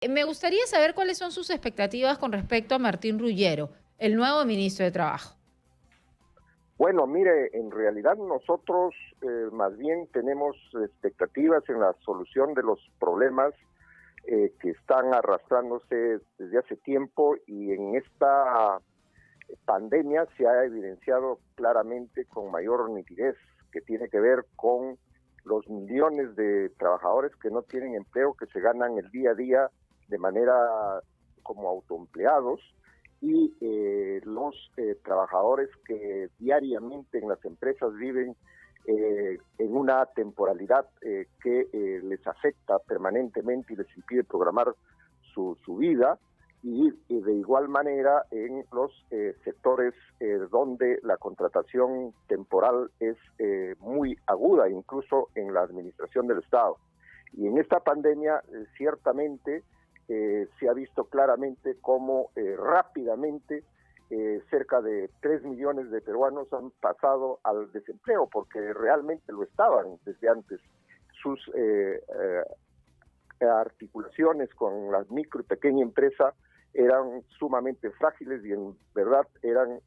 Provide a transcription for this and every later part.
Me gustaría saber cuáles son sus expectativas con respecto a Martín Ruggiero, el nuevo ministro de Trabajo. Bueno, mire, en realidad nosotros más bien tenemos expectativas en la solución de los problemas que están arrastrándose desde hace tiempo, y en esta pandemia se ha evidenciado claramente con mayor nitidez, que tiene que ver con los millones de trabajadores que no tienen empleo, que se ganan el día a día de manera como autoempleados, y los trabajadores que diariamente en las empresas viven en una temporalidad que les afecta permanentemente y les impide programar su vida, y de igual manera en los sectores donde la contratación temporal es muy aguda, incluso en la administración del Estado. Y en esta pandemia ciertamente se ha visto claramente cómo rápidamente cerca de 3 millones de peruanos han pasado al desempleo, porque realmente lo estaban desde antes. Sus articulaciones con la micro y pequeña empresa eran sumamente frágiles y en verdad eran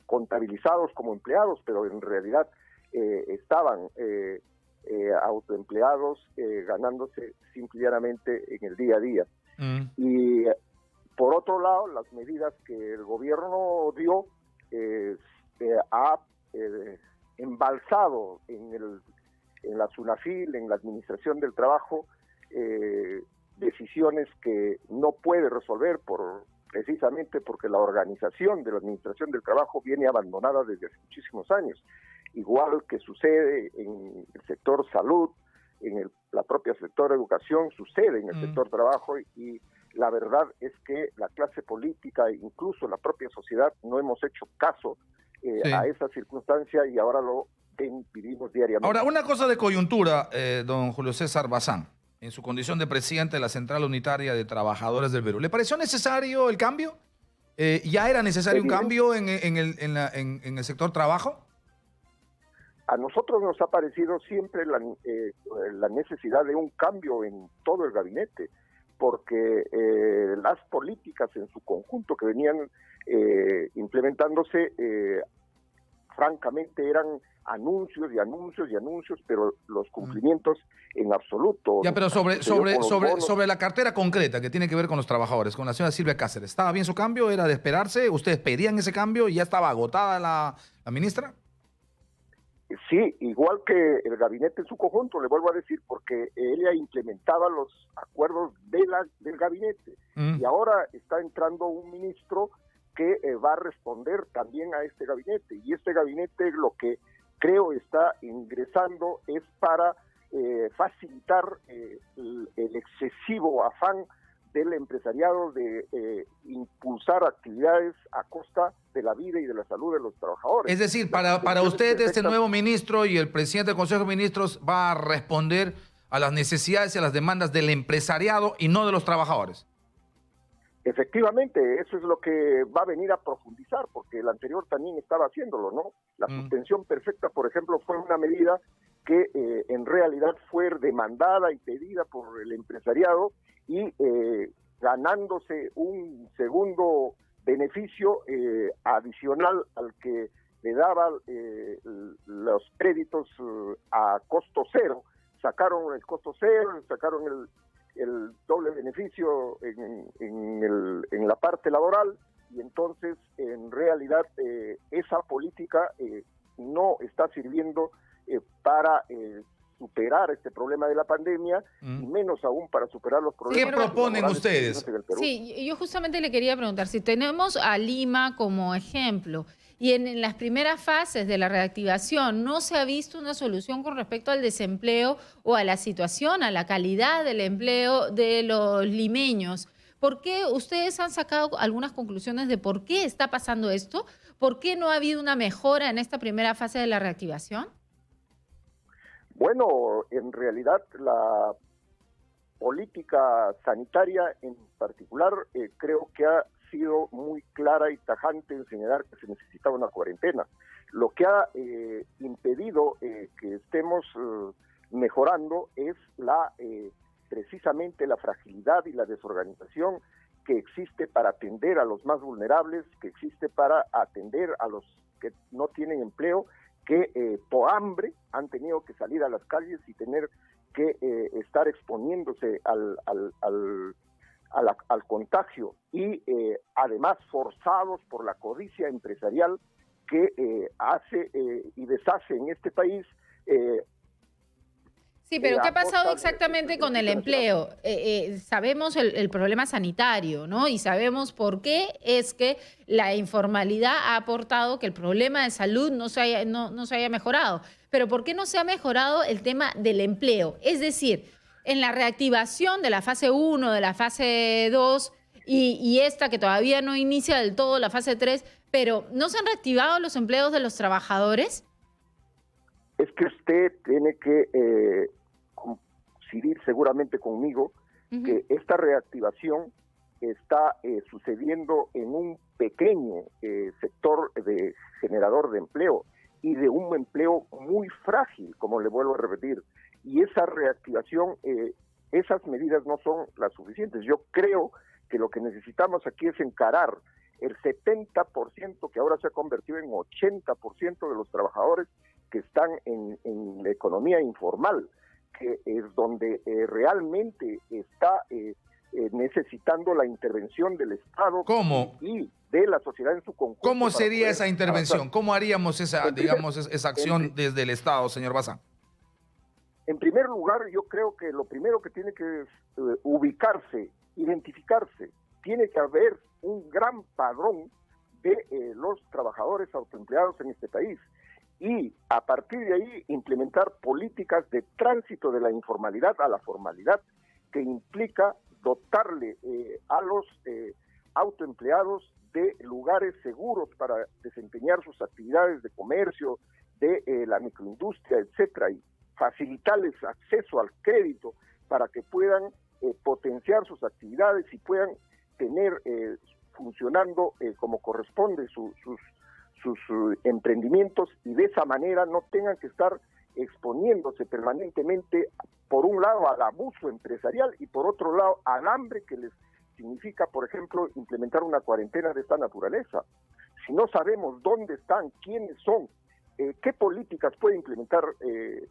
contabilizados como empleados, pero en realidad estaban autoempleados, ganándose simplemente en el día a día. Y por otro lado, las medidas que el gobierno dio ha embalsado en la SUNAFIL, en la Administración del Trabajo, decisiones que no puede resolver precisamente porque la organización de la Administración del Trabajo viene abandonada desde hace muchísimos años. Igual que sucede en el sector salud, en la propia sector educación, sucede en el sector trabajo, y la verdad es que la clase política e incluso la propia sociedad no hemos hecho caso a esa circunstancia, y ahora lo vivimos diariamente. Ahora, una cosa de coyuntura, don Julio César Bazán, en su condición de presidente de la Central Unitaria de Trabajadores del Perú, ¿le pareció necesario el cambio? ¿Ya era necesario un cambio en el sector trabajo? A nosotros nos ha parecido siempre la necesidad de un cambio en todo el gabinete, porque las políticas en su conjunto que venían implementándose, francamente eran anuncios y anuncios y anuncios, pero los cumplimientos en absoluto. Ya, pero sobre la cartera concreta que tiene que ver con los trabajadores, con la señora Silvia Cáceres, ¿estaba bien su cambio? ¿Era de esperarse? ¿Ustedes pedían ese cambio y ya estaba agotada la ministra? Sí, igual que el gabinete en su conjunto, le vuelvo a decir, porque ella implementaba los acuerdos del gabinete, y ahora está entrando un ministro que va a responder también a este gabinete, y este gabinete lo que creo está ingresando es para facilitar el excesivo afán del empresariado de impulsar actividades a costa de la vida y de la salud de los trabajadores. Es decir, para usted este nuevo ministro y el presidente del Consejo de Ministros va a responder a las necesidades y a las demandas del empresariado y no de los trabajadores. Efectivamente, eso es lo que va a venir a profundizar, porque el anterior también estaba haciéndolo, ¿no? La suspensión perfecta, por ejemplo, fue una medida que en realidad fue demandada y pedida por el empresariado, y ganándose un segundo beneficio adicional al que le daba los créditos a costo cero. Sacaron el costo cero, sacaron el doble beneficio en la parte laboral, y entonces en realidad esa política no está sirviendo para superar este problema de la pandemia, y menos aún para superar los problemas. ¿Qué proponen ustedes? Sí, yo justamente le quería preguntar, si tenemos a Lima como ejemplo, y en las primeras fases de la reactivación no se ha visto una solución con respecto al desempleo o a la situación, a la calidad del empleo de los limeños, ¿por qué ustedes han sacado algunas conclusiones de por qué está pasando esto? ¿Por qué no ha habido una mejora en esta primera fase de la reactivación? Bueno, en realidad la política sanitaria en particular creo que ha sido muy clara y tajante en señalar que se necesitaba una cuarentena. Lo que ha impedido que estemos mejorando es la precisamente la fragilidad y la desorganización que existe para atender a los más vulnerables, que existe para atender a los que no tienen empleo, que por hambre han tenido que salir a las calles y tener que estar exponiéndose al contagio y además forzados por la codicia empresarial que hace y deshace en este país. Sí, pero ¿qué ha pasado exactamente con el empleo? Sabemos el problema sanitario, ¿no? Y sabemos por qué es que la informalidad ha aportado que el problema de salud no se haya mejorado. Pero ¿por qué no se ha mejorado el tema del empleo? Es decir, en la reactivación de la fase 1, de la fase 2 y esta que todavía no inicia del todo, la fase 3, pero ¿no se han reactivado los empleos de los trabajadores? Es que usted tiene que coincidir seguramente conmigo que esta reactivación está sucediendo en un pequeño sector de generador de empleo y de un empleo muy frágil, como le vuelvo a repetir. Y esa reactivación, esas medidas no son las suficientes. Yo creo que lo que necesitamos aquí es encarar el 70% que ahora se ha convertido en 80% de los trabajadores que están en la economía informal, que es donde realmente está necesitando la intervención del Estado. ¿Cómo? Y de la sociedad en su conjunto. ¿Cómo sería esa intervención? ¿Cómo haríamos esa acción desde el Estado, señor Bazán? En primer lugar, yo creo que lo primero que tiene que ubicarse, identificarse, tiene que haber un gran padrón de los trabajadores autoempleados en este país y a partir de ahí implementar políticas de tránsito de la informalidad a la formalidad que implica dotarle a los autoempleados de lugares seguros para desempeñar sus actividades de comercio, de la microindustria, etcétera, y facilitarles acceso al crédito para que puedan potenciar sus actividades y puedan tener funcionando como corresponde sus emprendimientos y de esa manera no tengan que estar exponiéndose permanentemente, por un lado, al abuso empresarial y por otro lado, al hambre que les significa, por ejemplo, implementar una cuarentena de esta naturaleza. Si no sabemos dónde están, quiénes son, qué políticas puede implementar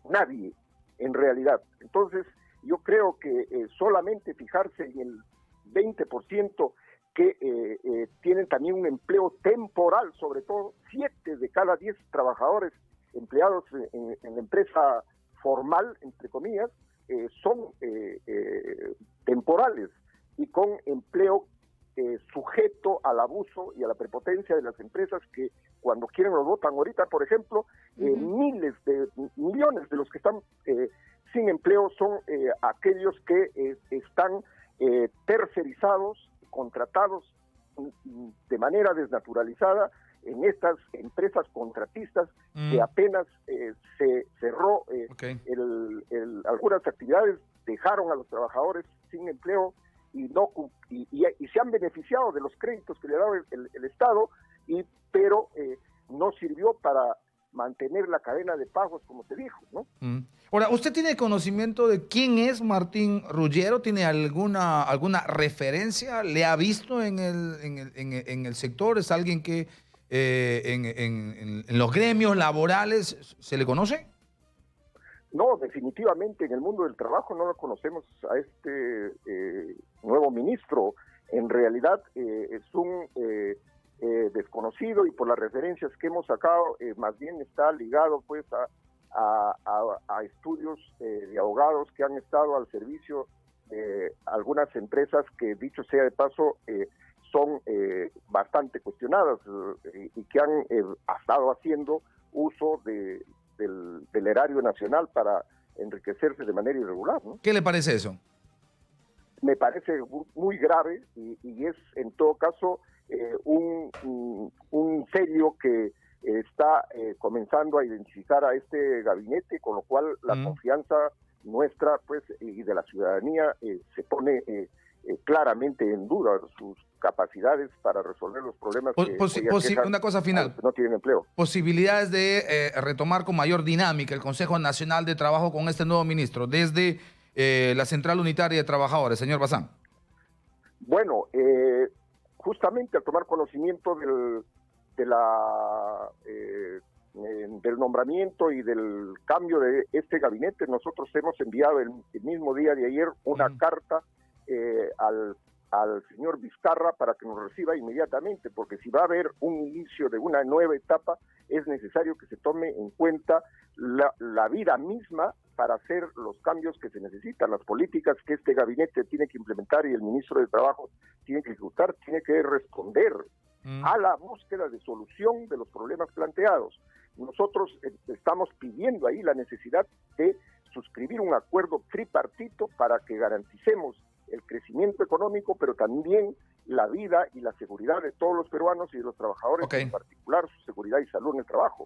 nadie en realidad. Entonces, yo creo que solamente fijarse en el 20% que tienen también un empleo temporal, sobre todo 7 de cada 10 trabajadores empleados en la empresa formal, entre comillas, son temporales y con empleo sujeto al abuso y a la prepotencia de las empresas que cuando quieren lo votan. Ahorita, por ejemplo, millones de los que están sin empleo son aquellos que están tercerizados, contratados de manera desnaturalizada en estas empresas contratistas que apenas se cerró algunas actividades, dejaron a los trabajadores sin empleo y se han beneficiado de los créditos que le ha dado el Estado, pero no sirvió para mantener la cadena de pagos, como te dijo, ¿no? Ahora, ¿usted tiene conocimiento de quién es Martín Ruggiero? ¿Tiene alguna referencia? ¿Le ha visto en el sector? ¿Es alguien que en los gremios laborales se le conoce? No, definitivamente en el mundo del trabajo no lo conocemos a este nuevo ministro. En realidad es un desconocido y por las referencias que hemos sacado, más bien está ligado pues a estudios de abogados que han estado al servicio de algunas empresas que, dicho sea de paso, son bastante cuestionadas y que han estado haciendo uso del erario nacional para enriquecerse de manera irregular, ¿no? ¿Qué le parece eso? Me parece muy grave y es en todo caso un sello que está comenzando a identificar a este gabinete, con lo cual la confianza nuestra pues y de la ciudadanía se pone claramente en duda sus capacidades para resolver los problemas una cosa final, no tienen empleo. Posibilidades de retomar con mayor dinámica el Consejo Nacional de Trabajo con este nuevo ministro, desde la Central Unitaria de Trabajadores, señor Bazán? Bueno, justamente al tomar conocimiento del nombramiento y del cambio de este gabinete, nosotros hemos enviado el mismo día de ayer una carta al señor Vizcarra para que nos reciba inmediatamente, porque si va a haber un inicio de una nueva etapa, es necesario que se tome en cuenta la vida misma para hacer los cambios que se necesitan, las políticas que este gabinete tiene que implementar y el ministro de Trabajo tiene que ejecutar, tiene que responder a la búsqueda de solución de los problemas planteados. Nosotros estamos pidiendo ahí la necesidad de suscribir un acuerdo tripartito para que garanticemos el crecimiento económico, pero también la vida y la seguridad de todos los peruanos y de los trabajadores, en particular su seguridad y salud en el trabajo.